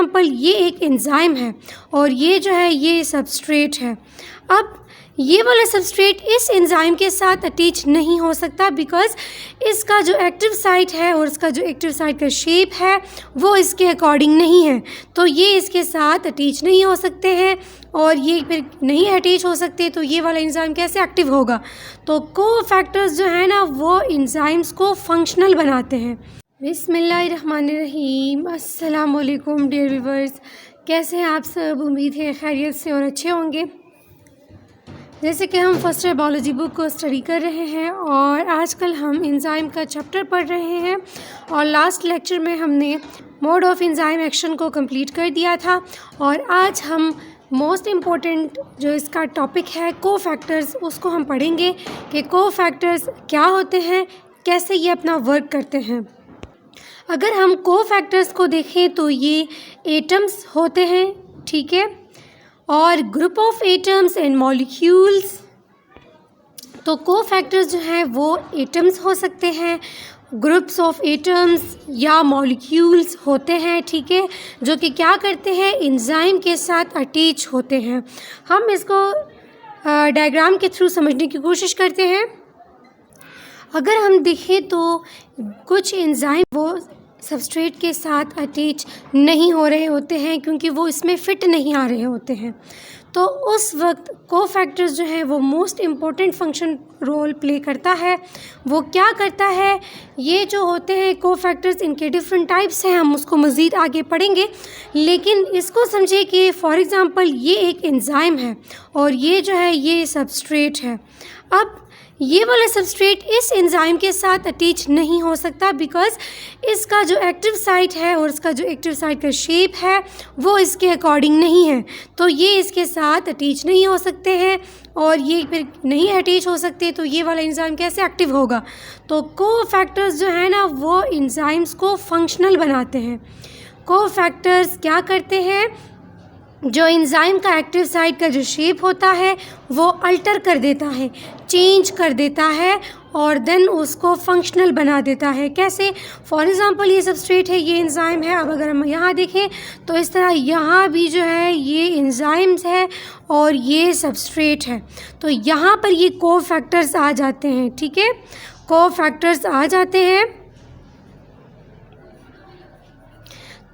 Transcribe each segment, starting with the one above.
Example ये एक enzyme है और ये जो है ये सबस्ट्रेट है। अब ये वाला सबस्ट्रेट इस एंजाइम के साथ अटैच नहीं हो सकता बिकॉज़ इसका जो एक्टिव साइट है और इसका जो एक्टिव साइट का शेप है वो इसके अकॉर्डिंग नहीं है, तो ये इसके साथ अटैच नहीं हो सकते हैं और ये फिर नहीं अटैच हो सकते, तो ये वाला एंजाइम कैसे एक्टिव होगा। तो कोफैक्टर्स जो है ना वो एंजाइम्स को फंक्शनल बनाते हैं। बिस्मिल्लाहिर्रहमानिर्रहीम। अस्सलाम वालेकुम डियर व्यूअर्स, कैसे हैं आप सब? उम्मीद है खैरियत से और अच्छे होंगे। जैसे कि हम फर्स्ट ईयर बायोलॉजी बुक को स्टडी कर रहे हैं और आजकल हम एंजाइम का चैप्टर पढ़ रहे हैं और लास्ट लेक्चर में हमने मोड ऑफ एंजाइम एक्शन को कंप्लीट कर दिया था और आज हम मोस्ट इम्पॉर्टेंट जो इसका टॉपिक है कोफैक्टर्स, उसको हम पढ़ेंगे कि कोफैक्टर्स क्या होते हैं, कैसे ये अपना वर्क करते हैं। अगर हम कोफैक्टर्स को देखें तो ये एटम्स होते हैं, ठीक है, और group of atoms and molecules. तो कोफैक्टर्स जो है वो एटम्स हो सकते हैं, ग्रुप्स ऑफ एटम्स या मॉलिक्यूल्स होते हैं, ठीक है, जो कि क्या करते हैं, एंजाइम के साथ अटैच होते हैं। हम इसको डायग्राम के थ्रू समझने की कोशिश करते हैं। अगर हम देखें तो कुछ एंजाइम वो सबस्ट्रेट के साथ अटैच नहीं हो रहे होते हैं क्योंकि वो इसमें फ़िट नहीं आ रहे होते हैं, तो उस वक्त कोफैक्टर्स जो है वो most important function role play करता है। वो क्या करता है, ये जो होते हैं कोफैक्टर्स, इनके डिफरेंट टाइप्स हैं, हम उसको मज़ीद आगे पढ़ेंगे, लेकिन इसको समझिए कि फॉर एग्ज़ाम्पल ये एक एंजाइम है और ये जो है ये सबस्ट्रेट है। अब ये वाला सबस्ट्रेट इस एंजाइम के साथ अटैच नहीं हो सकता बिकॉज़ इसका जो एक्टिव साइट है और इसका जो एक्टिव साइट का शेप है वो इसके अकॉर्डिंग नहीं है, तो ये इसके साथ अटैच नहीं हो सकते हैं और ये फिर नहीं अटैच हो सकते, तो ये वाला एंजाइम कैसे एक्टिव होगा। तो कोफैक्टर्स जो है ना वो एंजाइम्स को फंक्शनल बनाते हैं। कोफैक्टर्स क्या करते हैं, जो एंजाइम का एक्टिव साइट का जो शेप होता है वो अल्टर कर देता है, चेंज कर देता है और देन उसको फंक्शनल बना देता है। कैसे? फॉर एग्ज़ाम्पल ये सबस्ट्रेट है, ये एंजाइम है। अब अगर हम यहाँ देखें तो इस तरह यहाँ भी जो है ये एंजाइम्स है और ये सबस्ट्रेट है, तो यहाँ पर ये कोफैक्टर्स आ जाते हैं, ठीक है, कोफैक्टर्स आ जाते हैं।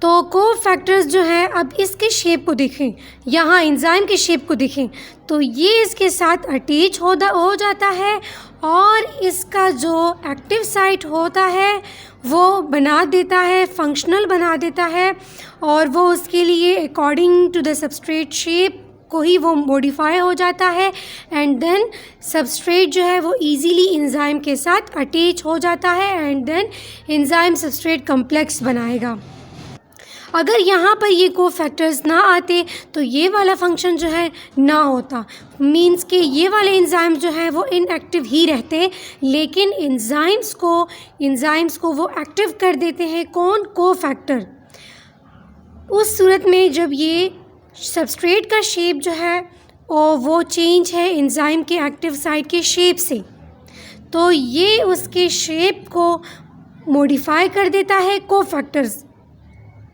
तो कोफैक्टर्स जो है, अब इसके शेप को देखें, यहाँ एंजाइम के शेप को देखें तो ये इसके साथ अटैच हो जाता है और इसका जो एक्टिव साइट होता है वो बना देता है, फंक्शनल बना देता है और वो उसके लिए according to the substrate shape को ही वो मॉडिफाई हो जाता है एंड देन सबस्ट्रेट जो है वो इजीली एंजाइम के साथ अटैच हो जाता है and then enzyme substrate complex बनाएगा। अगर यहाँ पर ये कोफैक्टर्स ना आते तो ये वाला फंक्शन जो है ना होता, मींस कि ये वाले एंजाइम जो है वो इनएक्टिव ही रहते, लेकिन एंजाइम्स को वो एक्टिव कर देते हैं। कौन? कोफैक्टर। उस सूरत में जब ये सबस्ट्रेट का शेप जो है और वो चेंज है एंजाइम के एक्टिव साइट के शेप से, तो ये उसके शेप को मॉडिफाई कर देता है। कोफैक्टर्स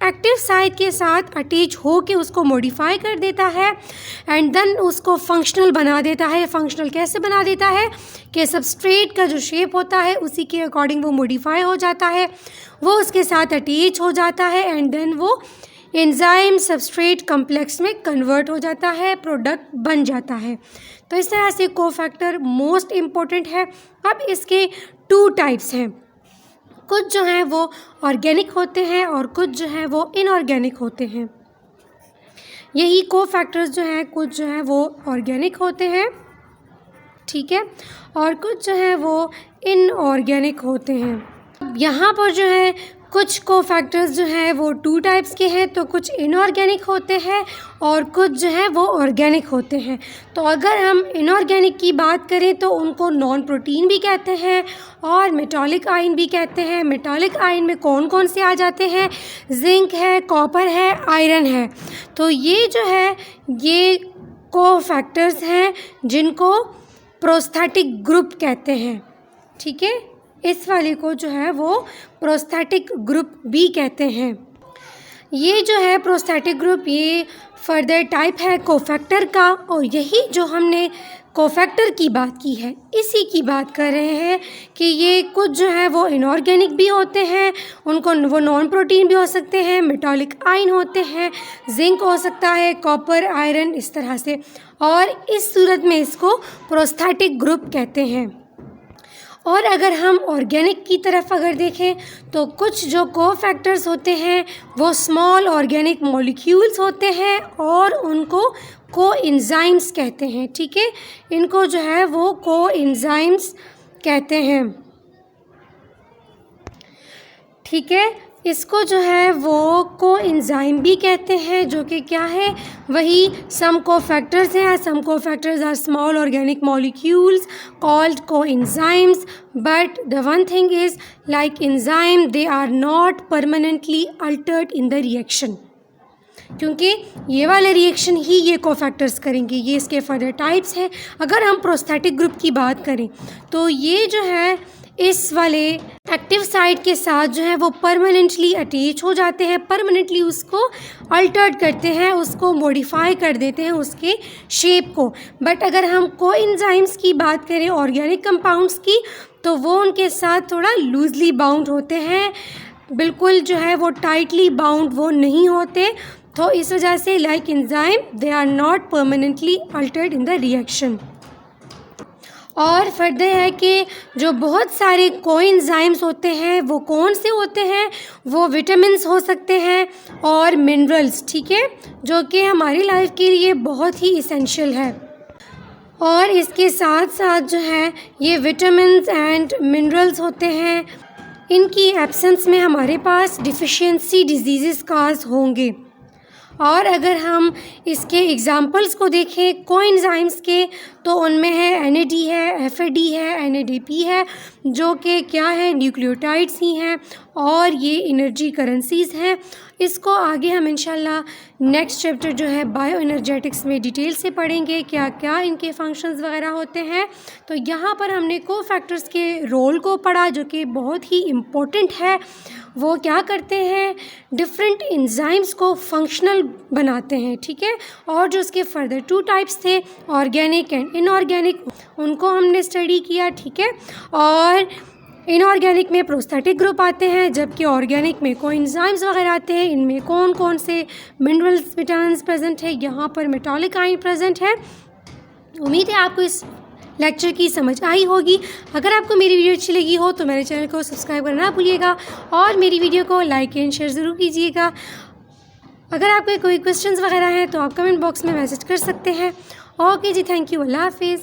एक्टिव साइट के साथ अटैच हो के उसको मॉडिफाई कर देता है एंड देन उसको फंक्शनल बना देता है। फंक्शनल कैसे बना देता है कि सबस्ट्रेट का जो शेप होता है उसी के अकॉर्डिंग वो मॉडिफाई हो जाता है, वो उसके साथ अटैच हो जाता है एंड देन वो एंजाइम सबस्ट्रेट कॉम्प्लेक्स में कन्वर्ट हो जाता है, प्रोडक्ट बन जाता है। तो इस तरह से कोफैक्टर मोस्ट इम्पोर्टेंट है। अब इसके 2 टाइप्स हैं, कुछ जो हैं वो ऑर्गेनिक होते हैं और कुछ जो है वो इनऑर्गेनिक होते हैं। यही कोफैक्टर्स जो हैं, कुछ जो है वो ऑर्गेनिक होते हैं, ठीक है, और कुछ जो है वो इनऑर्गेनिक होते हैं। यहाँ पर जो है कुछ कोफैक्टर्स जो हैं वो 2 टाइप्स के हैं, तो कुछ इनऑर्गेनिक होते हैं और कुछ जो है वो ऑर्गेनिक होते हैं। तो अगर हम इनऑर्गेनिक की बात करें तो उनको नॉन प्रोटीन भी कहते हैं और मेटालिक आयन भी कहते हैं। मेटालिक आयन में कौन कौन से आ जाते हैं? जिंक है, कॉपर है, आयरन है। तो ये जो है ये कोफैक्टर्स हैं जिनको प्रोस्थेटिक ग्रुप कहते हैं, ठीक है, इस वाले को जो है वो प्रोस्थेटिक ग्रुप भी कहते हैं। ये जो है प्रोस्थेटिक ग्रुप ये फर्दर टाइप है कोफैक्टर का, और यही जो हमने कोफैक्टर की बात की है इसी की बात कर रहे हैं कि ये कुछ जो है वो इनऑर्गेनिक भी होते हैं, उनको वो नॉन प्रोटीन भी हो सकते हैं, मेटालिक आयन होते हैं, जिंक हो सकता है, कॉपर, आयरन, इस तरह से, और इस सूरत में इसको प्रोस्थेटिक ग्रुप कहते हैं। और अगर हम ऑर्गेनिक की तरफ अगर देखें तो कुछ जो कोफैक्टर्स होते हैं वो स्मॉल ऑर्गेनिक मॉलिक्यूल्स होते हैं और उनको कोएंजाइम्स कहते हैं। ठीक है, इनको जो है वो कोएंजाइम्स कहते हैं। ठीक है, इसको जो है वो कोएंजाइम भी कहते हैं, जो कि क्या है, वही सम कोफैक्टर्स हैं। Some cofactors are small organic molecules called coenzymes, but the one thing is like enzyme they are not permanently altered in the reaction, क्योंकि ये वाले रिएक्शन ही ये कोफैक्टर्स करेंगे। ये इसके फर्दर टाइप्स हैं। अगर हम प्रोस्थेटिक ग्रुप की बात करें तो ये जो है इस वाले एक्टिव साइट के साथ जो है वो परमानेंटली अटैच हो जाते हैं, परमानेंटली उसको अल्टर्ड करते हैं, उसको मॉडिफाई कर देते हैं उसके शेप को। बट अगर हम कोएंजाइम्स की बात करें ऑर्गेनिक कंपाउंड्स की, तो वो उनके साथ थोड़ा लूजली बाउंड होते हैं, बिल्कुल जो है वो टाइटली बाउंड वो नहीं होते। तो इस वजह से like enzyme they are not permanently altered in the reaction. और फर्दर है कि जो बहुत सारे कोएंजाइम्स होते हैं वो कौन से होते हैं, वो विटामिन्स हो सकते हैं और मिनरल्स, ठीक है, जो कि हमारी लाइफ के लिए बहुत ही इसेंशियल है। और इसके साथ साथ जो है ये विटामिन्स एंड मिनरल्स होते हैं, इनकी एब्सेंस में हमारे पास डिफिशियंसी डिजीज़ काज होंगे। और अगर हम इसके एग्ज़ाम्पल्स को देखें कोएंजाइम्स के, तो उनमें है NAD है, FAD है, NADP है, जो कि क्या है, न्यूक्लियोटाइड्स ही हैं और ये एनर्जी करेंसीज़ हैं। इसको आगे हम इंशाल्लाह नेक्स्ट चैप्टर जो है बायो एनर्जेटिक्स में डिटेल से पढ़ेंगे, क्या क्या इनके फंक्शंस वगैरह होते हैं। तो यहाँ पर हमने कोफैक्टर्स के रोल को पढ़ा, जो कि बहुत ही इम्पोर्टेंट है। वो क्या करते हैं, डिफरेंट एंजाइम्स को फंक्शनल बनाते हैं। ठीक है, और जो उसके फर्दर 2 टाइप्स थे, ऑर्गेनिक एंड इनऑर्गेनिक, उनको हमने स्टडी किया। ठीक है, और इनऑर्गेनिक में प्रोस्थेटिक ग्रुप आते हैं, जबकि ऑर्गेनिक में कोएंजाइम्स वगैरह आते हैं। इनमें कौन कौन से मिनरल्स, विटामिन्स प्रेजेंट है, यहाँ पर मेटालिक आयन प्रेजेंट है। उम्मीद है आपको इस लेक्चर की समझ आई होगी। अगर आपको मेरी वीडियो अच्छी लगी हो तो मेरे चैनल को सब्सक्राइब करना ना भूलिएगा और मेरी वीडियो को लाइक एंड शेयर ज़रूर कीजिएगा। अगर आपके कोई क्वेश्चंस वगैरह हैं तो आप कमेंट बॉक्स में मैसेज कर सकते हैं। ओके जी, थैंक यू, अल्लाह हाफिज़।